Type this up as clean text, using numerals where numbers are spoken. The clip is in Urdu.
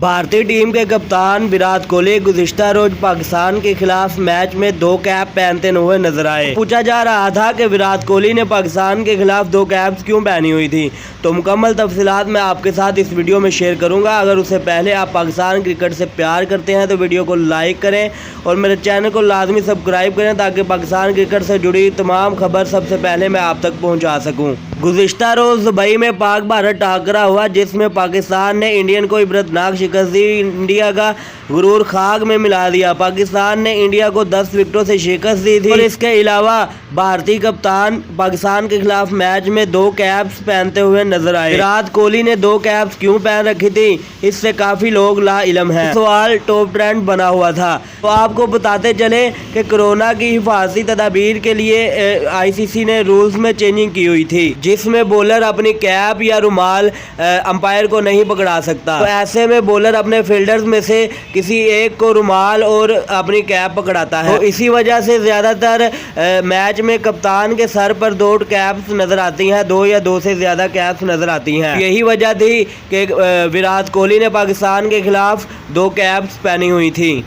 بھارتی ٹیم کے کپتان وراٹ کوہلی گزشتہ روز پاکستان کے خلاف میچ میں 2 کیپ پہنتے ہوئے نظر آئے۔ پوچھا جا رہا تھا کہ وراٹ کوہلی نے پاکستان کے خلاف 2 کیپس کیوں پہنی ہوئی تھی، تو مکمل تفصیلات میں آپ کے ساتھ اس ویڈیو میں شیئر کروں گا۔ اگر اس سے پہلے آپ پاکستان کرکٹ سے پیار کرتے ہیں تو ویڈیو کو لائک کریں اور میرے چینل کو لازمی سبسکرائب کریں تاکہ پاکستان کرکٹ سے جڑی تمام خبر سب سے پہلے میں آپ تک پہنچا سکوں۔ گزشتہ روز دبئی میں پاک بھارت ٹاکرا ہوا، جس میں پاکستان نے انڈین کو عبرتناک شکست دی۔ انڈیا کا غرور خاک میں ملا دیا۔ پاکستان نے انڈیا کو 10 وکٹوں سے شکست دی تھی اور اس کے علاوہ بھارتی کپتان پاکستان کے خلاف میچ میں 2 کیپس پہنتے ہوئے نظر آئے۔ وراٹ کوہلی نے 2 کیپس کیوں پہن رکھی تھی، اس سے کافی لوگ لا علم ہیں۔ سوال ٹاپ ٹرینڈ بنا ہوا تھا۔ تو آپ کو بتاتے چلے کہ کورونا کی حفاظتی تدابیر کے لیے آئی سی سی نے رولز میں چینجنگ کی ہوئی تھی، جس میں بولر اپنی کیپ یا رومال امپائر کو نہیں پکڑا سکتا۔ تو ایسے میں بولر اپنے فیلڈرز میں سے کسی ایک کو رومال اور اپنی کیپ پکڑاتا ہے۔ تو اسی وجہ سے زیادہ تر میچ میں کپتان کے سر پر 2 کیپس نظر آتی ہیں، 2 یا 2 سے زیادہ کیپس نظر آتی ہیں۔ یہی وجہ تھی کہ وراٹ کوہلی نے پاکستان کے خلاف 2 کیپس پہنی ہوئی تھی۔